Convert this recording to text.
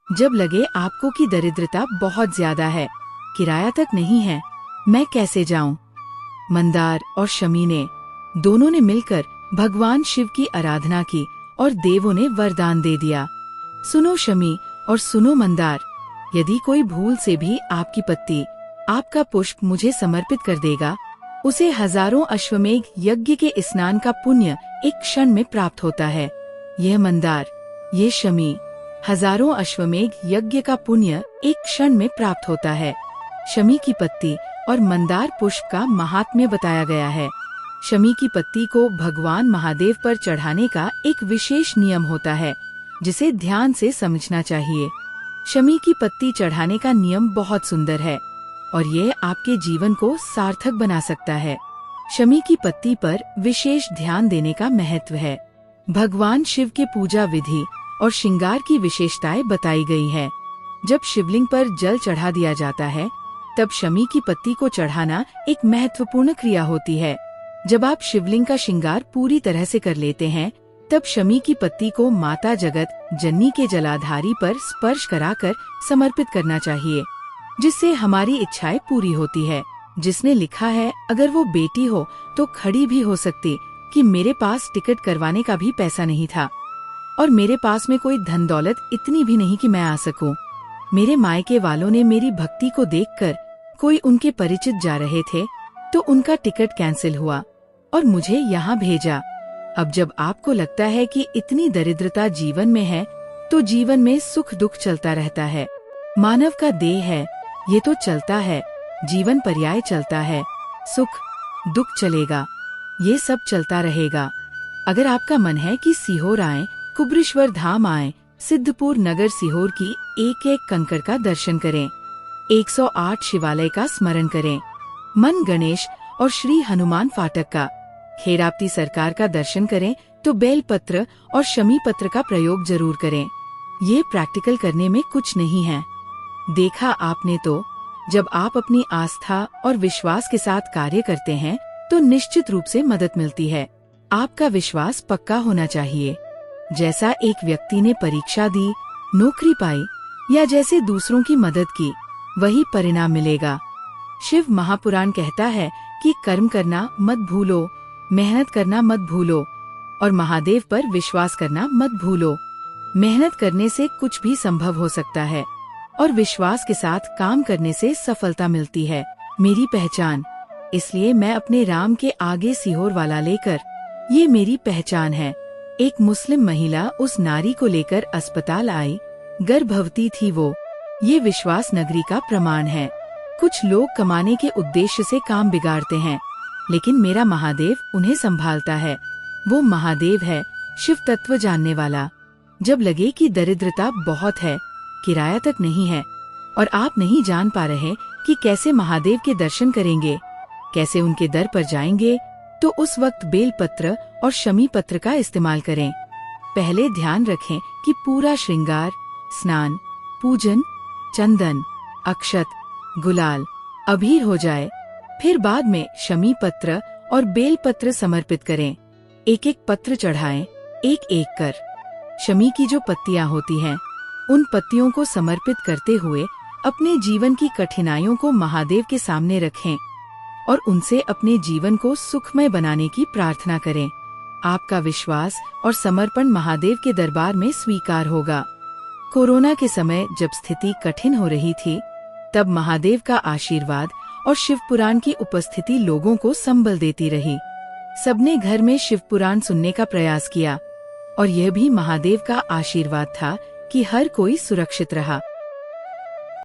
जब लगे आपको कि दरिद्रता बहुत ज्यादा है, किराया तक नहीं है, मैं कैसे जाऊं? मंदार और शमी ने दोनों ने मिलकर भगवान शिव की आराधना की और देवों ने वरदान दे दिया। सुनो शमी और सुनो मंदार, यदि कोई भूल से भी आपकी पत्ती, आपका पुष्प मुझे समर्पित कर देगा, उसे हजारों अश्वमेघ यज्ञ के स्नान का पुण्य एक क्षण में प्राप्त होता है। यह मंदार, ये शमी, हजारों अश्वमेघ यज्ञ का पुण्य एक क्षण में प्राप्त होता है। शमी की पत्ती और मंदार पुष्प का महात्म्य बताया गया है। शमी की पत्ती को भगवान महादेव पर चढ़ाने का एक विशेष नियम होता है, जिसे ध्यान से समझना चाहिए। शमी की पत्ती चढ़ाने का नियम बहुत सुंदर है और यह आपके जीवन को सार्थक बना सकता है। शमी की पत्ती पर विशेष ध्यान देने का महत्व है। भगवान शिव के पूजा विधि और श्रृंगार की विशेषताएं बताई गई है। जब शिवलिंग पर जल चढ़ा दिया जाता है, तब शमी की पत्ती को चढ़ाना एक महत्वपूर्ण क्रिया होती है। जब आप शिवलिंग का श्रृंगार पूरी तरह से कर लेते हैं, तब शमी की पत्ती को माता जगत जननी के जलाधारी पर स्पर्श कराकर समर्पित करना चाहिए, जिससे हमारी इच्छाएं पूरी होती है। जिसने लिखा है, अगर वो बेटी हो तो खड़ी भी हो सकती कि मेरे पास टिकट करवाने का भी पैसा नहीं था और मेरे पास में कोई धन दौलत इतनी भी नहीं कि मैं आ सकूं। मेरे मायके वालों ने मेरी भक्ति को देखकर, कोई उनके परिचित जा रहे थे तो उनका टिकट कैंसिल हुआ और मुझे यहाँ भेजा। अब जब आपको लगता है कि इतनी दरिद्रता जीवन में है, तो जीवन में सुख दुख चलता रहता है। मानव का देह है, ये तो चलता है, जीवन पर्याय चलता है, सुख दुख चलेगा, ये सब चलता रहेगा। अगर आपका मन है कि सीहोर आएं, कुबरेश्वर धाम आएं, सिद्धपुर नगर सीहोर की एक एक कंकड़ का दर्शन करें, 108 शिवालय का स्मरण करें, मन गणेश और श्री हनुमान फाटक का, खेराप्ती सरकार का दर्शन करें, तो बेल पत्र और शमी पत्र का प्रयोग जरूर करें। ये प्रैक्टिकल करने में कुछ नहीं है। देखा आपने तो, जब आप अपनी आस्था और विश्वास के साथ कार्य करते हैं, तो निश्चित रूप से मदद मिलती है। आपका विश्वास पक्का होना चाहिए। जैसा एक व्यक्ति ने परीक्षा दी, नौकरी पाई, या जैसे दूसरों की मदद की, वही परिणाम मिलेगा। शिव महापुराण कहता है कि कर्म करना मत भूलो, मेहनत करना मत भूलो और महादेव पर विश्वास करना मत भूलो। मेहनत करने से कुछ भी संभव हो सकता है और विश्वास के साथ काम करने से सफलता मिलती है। मेरी पहचान, इसलिए मैं अपने राम के आगे सीहोर वाला लेकर, ये मेरी पहचान है। एक मुस्लिम महिला उस नारी को लेकर अस्पताल आई, गर्भवती थी वो। ये विश्वास नगरी का प्रमाण है। कुछ लोग कमाने के उद्देश्य से काम बिगाड़ते हैं, लेकिन मेरा महादेव उन्हें संभालता है। वो महादेव है, शिव तत्व जानने वाला। जब लगे कि दरिद्रता बहुत है, किराया तक नहीं है और आप नहीं जान पा रहे कि कैसे महादेव के दर्शन करेंगे, कैसे उनके दर पर जाएंगे, तो उस वक्त बेल पत्र और शमी पत्र का इस्तेमाल करें। पहले ध्यान रखें कि पूरा श्रृंगार, स्नान, पूजन, चंदन, अक्षत, गुलाल, अबीर हो जाए। फिर बाद में शमी पत्र और बेल पत्र समर्पित करें। एक एक पत्र चढ़ाएं, एक एक कर। शमी की जो पत्तियां होती हैं, उन पत्तियों को समर्पित करते हुए अपने जीवन की कठिनाइयों को महादेव के सामने रखें और उनसे अपने जीवन को सुखमय बनाने की प्रार्थना करें। आपका विश्वास और समर्पण महादेव के दरबार में स्वीकार होगा। कोरोना के समय जब स्थिति कठिन हो रही थी, तब महादेव का आशीर्वाद और शिव पुराण की उपस्थिति लोगों को संबल देती रही। सबने घर में शिव पुराण सुनने का प्रयास किया और यह भी महादेव का आशीर्वाद था कि हर कोई सुरक्षित रहा।